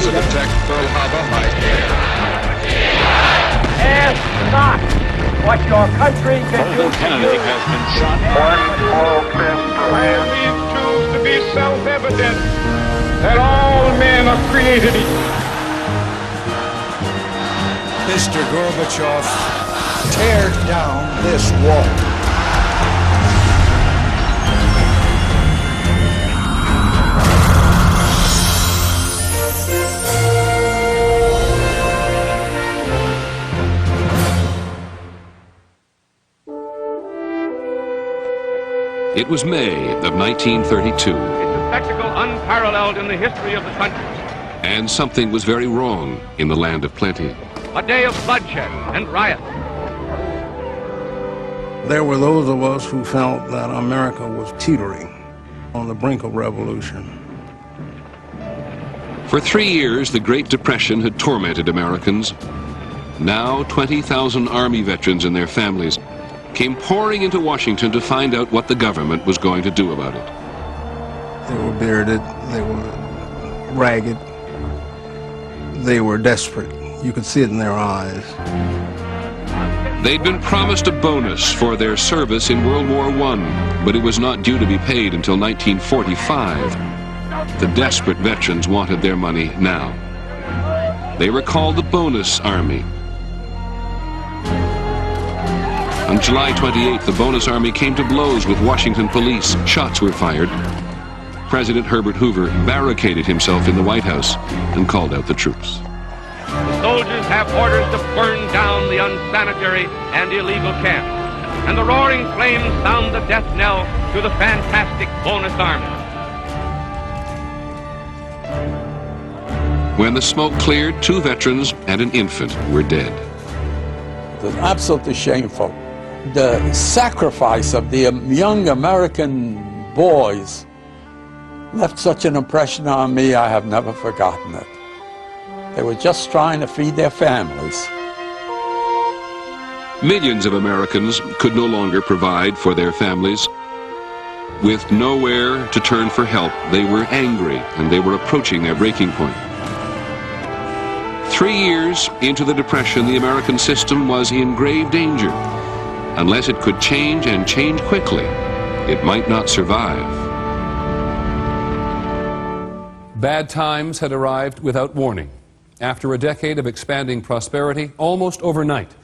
would attack Pearl Harbor by air. Ask not what your country can do. Kennedy has been shot. One small step for man. It proves to be self-evident that all men are created equal. Mr. Gorbachev, tear down this wall. It was May of 1932. It's a spectacle unparalleled in the history of the country. And something was very wrong in the land of plenty. A day of bloodshed and riot. There were those of us who felt that America was teetering on the brink of revolution. For 3 years, the Great Depression had tormented Americans. Now, 20,000 Army veterans and their families came pouring into Washington to find out what the government was going to do about it. They were bearded, they were ragged, they were desperate. You could see it in their eyes. They'd been promised a bonus for their service in World War I, but it was not due to be paid until 1945. The desperate veterans wanted their money now. They were called the Bonus Army. On July 28th, the Bonus Army came to blows with Washington police. Shots were fired. President Herbert Hoover barricaded himself in the White House and called out the troops. The soldiers have orders to burn down the unsanitary and illegal camps. And the roaring flames sound the death knell to the fantastic Bonus Army. When the smoke cleared, 2 veterans and an infant were dead. It was absolutely shameful. The sacrifice of the young American boys left such an impression on me, I have never forgotten it. They were just trying to feed their families. Millions of Americans could no longer provide for their families. With nowhere to turn for help, they were angry and they were approaching their breaking point. 3 years into the Depression, the American system was in grave danger. Unless it could change and change quickly, it might not survive. Bad times had arrived without warning. After a decade of expanding prosperity, almost overnight,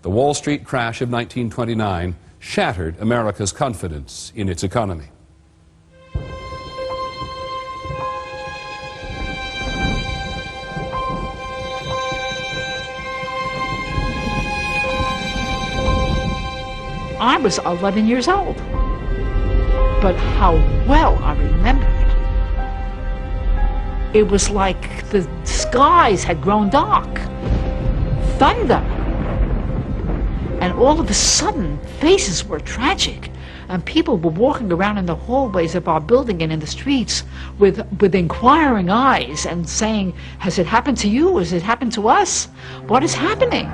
the Wall Street crash of 1929 shattered America's confidence in its economy. I was 11 years old, but how well I remember it. It was like the skies had grown dark, thunder, and all of a sudden faces were tragic, and people were walking around in the hallways of our building and in the streets with inquiring eyes and saying, has it happened to you? Has it happened to us? What is happening?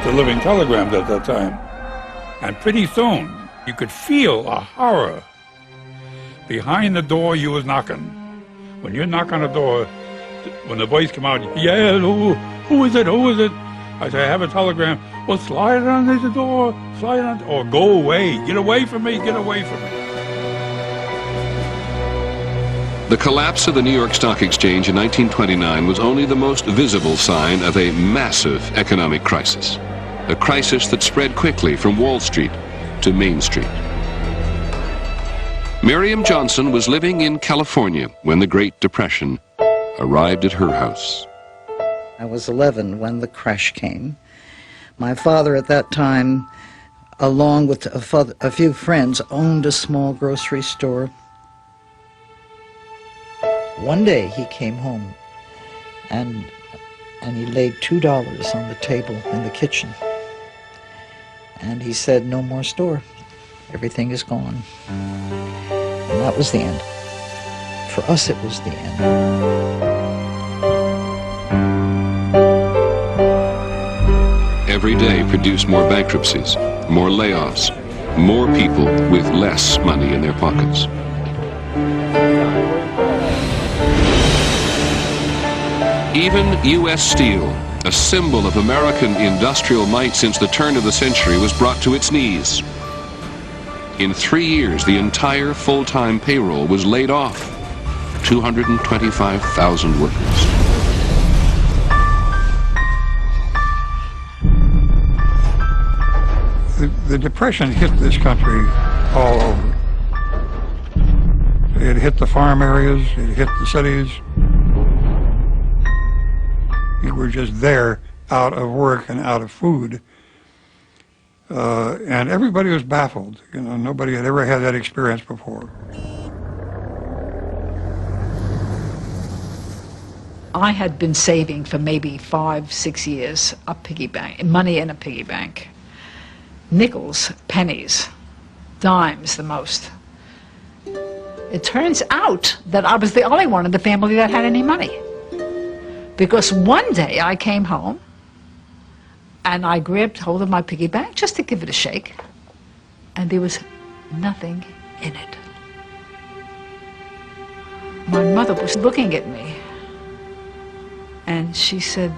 The living telegrams at that time. And pretty soon, you could feel a horror behind the door you was knocking. When you knock on the door, when the voice come out, yeah, who is it, who is it? I say, I have a telegram. Well, slide it under the door, slide it on, or go away. Get away from me, get away from me. The collapse of the New York Stock Exchange in 1929 was only the most visible sign of a massive economic crisis. A crisis that spread quickly from Wall Street to Main Street. Miriam Johnson was living in California when the Great Depression arrived at her house. I was 11 when the crash came. My father at that time, along with a few friends, owned a small grocery store. One day he came home and he laid $2 on the table in the kitchen. And he said, no more store. Everything is gone. And that was the end. For us, it was the end. Every day produced more bankruptcies, more layoffs, more people with less money in their pockets. Even U.S. Steel, a symbol of American industrial might since the turn of the century, was brought to its knees. In 3 years, the entire full-time payroll was laid off. 225,000 workers. The Depression hit this country all over. It hit the farm areas, it hit the cities. You were just there, out of work and out of food. And everybody was baffled. You know, nobody had ever had that experience before. I had been saving for maybe 5-6 years a piggy bank, money in a piggy bank. Nickels, pennies, dimes the most. It turns out that I was the only one in the family that had any money. Because one day I came home and I grabbed hold of my piggy bank just to give it a shake, and there was nothing in it. My mother was looking at me and she said,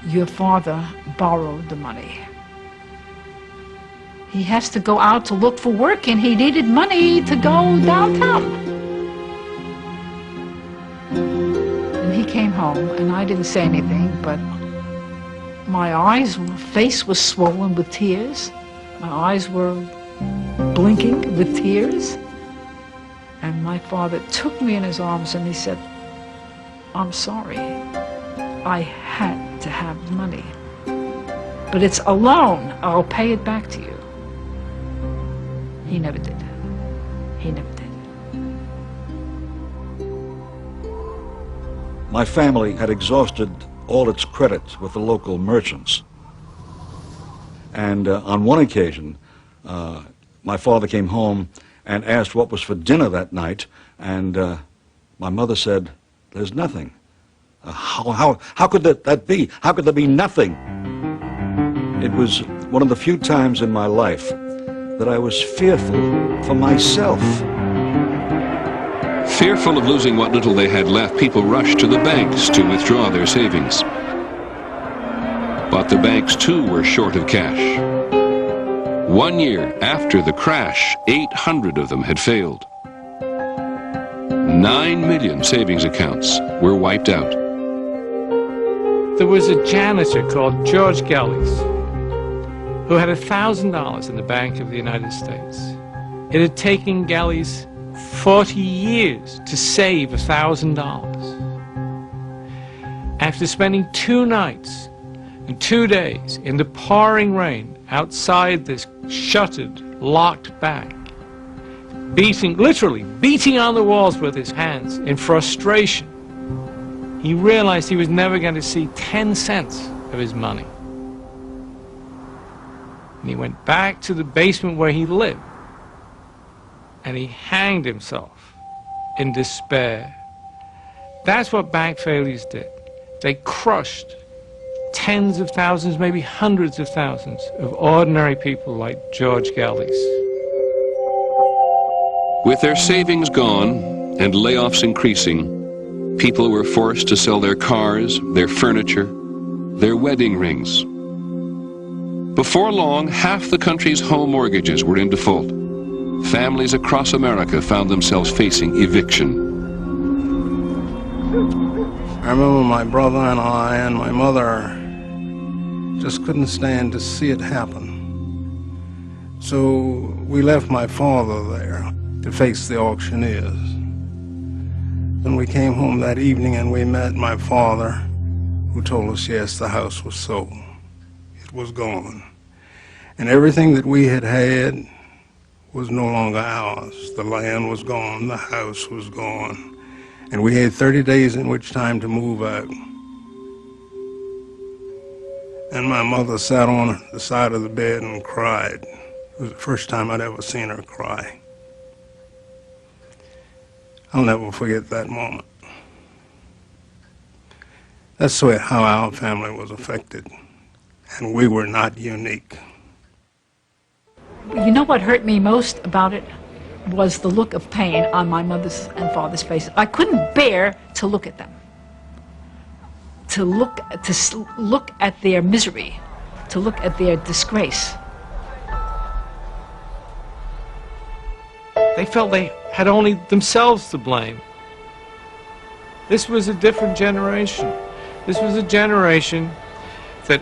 "Your father borrowed the money. He has to go out to look for work and he needed money to go downtown." And he came home and I didn't say anything, but my face was swollen with tears. My eyes were blinking with tears. And my father took me in his arms and he said, "I'm sorry. I had to have the money. But it's a loan. I'll pay it back to you." He never did. He never did. My family had exhausted all its credit with the local merchants. And on one occasion, my father came home and asked what was for dinner that night, and my mother said, "There's nothing." How could that be? How could there be nothing? It was one of the few times in my life that I was fearful for myself. Fearful of losing what little they had left, people rushed to the banks to withdraw their savings. But the banks too were short of cash. 1 year after the crash, 800 of them had failed. 9 million savings accounts were wiped out. There was a janitor called George Galley's who had $1,000 in the Bank of the United States. It had taken Galley's 40 years to save $1,000. After spending 2 nights and 2 days in the pouring rain outside this shuttered, locked bank, literally beating on the walls with his hands in frustration, he realized he was never going to see 10 cents of his money. And he went back to the basement where he lived, and he hanged himself in despair. That's what bank failures did. They crushed tens of thousands, maybe hundreds of thousands of ordinary people like George Galley's. With their savings gone and layoffs increasing, people were forced to sell their cars, their furniture, their wedding rings. Before long, half the country's home mortgages were in default. Families across America found themselves facing eviction. I remember my brother and I and my mother just couldn't stand to see it happen. So we left my father there to face the auctioneers. Then we came home that evening and we met my father, who told us, yes, the house was sold. It was gone. And everything that we had had was no longer ours. The land was gone, the house was gone. And we had 30 days in which time to move out. And my mother sat on the side of the bed and cried. It was the first time I'd ever seen her cry. I'll never forget that moment. That's how our family was affected, and we were not unique. You know what hurt me most about it? was the look of pain on my mother's and father's faces. I couldn't bear to look at them, to look at their misery, to look at their disgrace. They felt they had only themselves to blame. This was a different generation. This was a generation that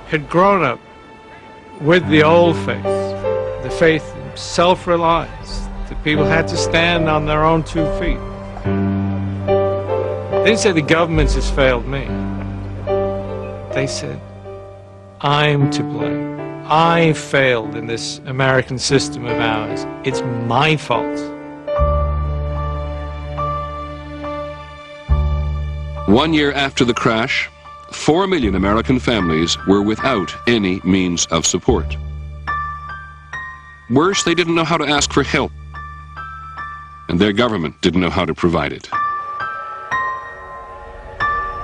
had grown up with the old faith, the faith in self-reliance, that people had to stand on their own 2 feet. They didn't say the government has failed me. They said, I'm to blame. I failed in this American system of ours. It's my fault. One year after the crash, 4 million American families were without any means of support. Worse, they didn't know how to ask for help, and their government didn't know how to provide it.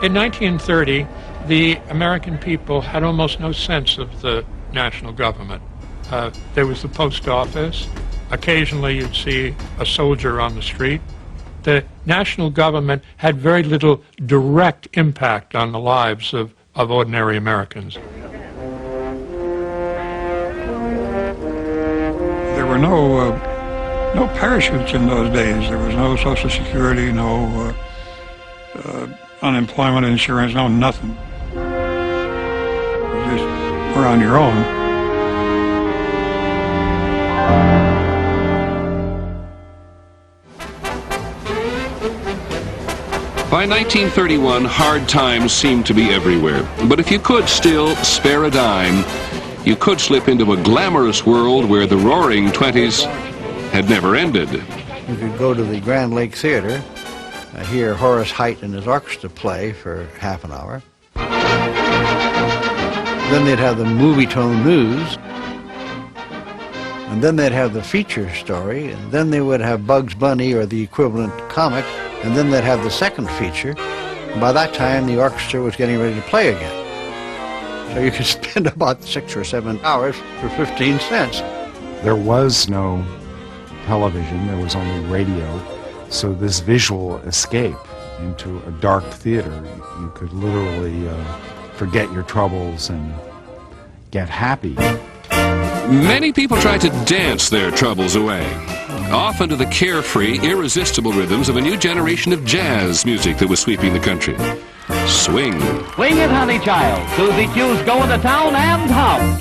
In 1930, the American people had almost no sense of the national government. There was the post office. Occasionally you'd see a soldier on the street. The national government had very little direct impact on the lives of ordinary Americans. There were no parachutes in those days. There was no Social Security, no unemployment insurance, no nothing. You just were on your own. By 1931, hard times seemed to be everywhere. But if you could still spare a dime, you could slip into a glamorous world where the roaring 20s had never ended. You could go to the Grand Lake Theater, hear Horace Heidt and his orchestra play for half an hour. Then they'd have the movie-tone news, and then they'd have the feature story, and then they would have Bugs Bunny or the equivalent comic, and then they'd have the second feature. And by that time, the orchestra was getting ready to play again. So you could spend about 6 or 7 hours for 15 cents. There was no television, there was only radio. So this visual escape into a dark theater, you could literally forget your troubles and get happy. Many people tried to dance their troubles away, off into the carefree, irresistible rhythms of a new generation of jazz music that was sweeping the country. Swing. Swing it, honey child. Susie Q's going to town and hum.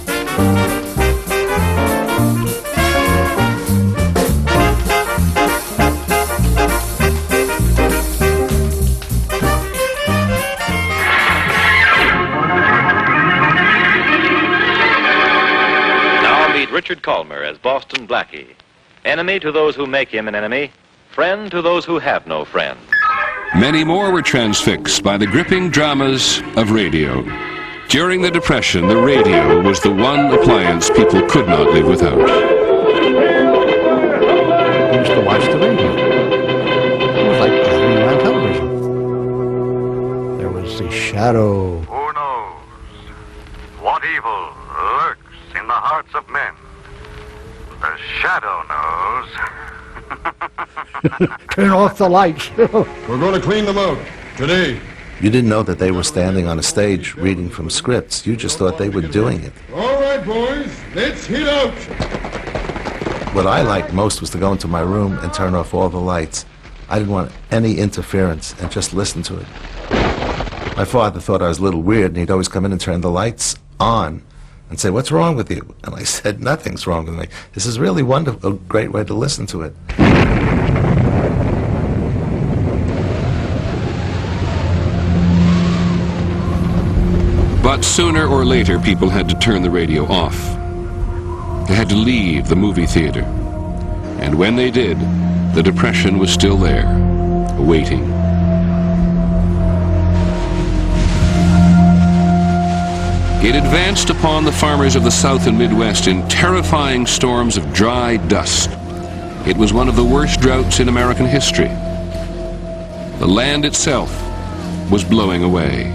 Richard Calmer as Boston Blackie. Enemy to those who make him an enemy, friend to those who have no friend. Many more were transfixed by the gripping dramas of radio. During the Depression, the radio was the one appliance people could not live without. I used to watch the radio. It was like gathering around television. There was the shadow. Who knows what evil lurks in the hearts of men? The shadow knows. Turn off the lights. We're going to clean them out today. You didn't know that they were standing on a stage reading from scripts. You just thought they were doing it. All right, boys, let's hit out. What I liked most was to go into my room and turn off all the lights. I didn't want any interference and just listen to it. My father thought I was a little weird, and he'd always come in and turn the lights on and say, "What's wrong with you?" And I said, "Nothing's wrong with me. This is really wonderful, a great way to listen to it." But sooner or later, people had to turn the radio off. They had to leave the movie theater. And when they did, the Depression was still there, waiting. It advanced upon the farmers of the South and Midwest in terrifying storms of dry dust. It was one of the worst droughts in American history. The land itself was blowing away.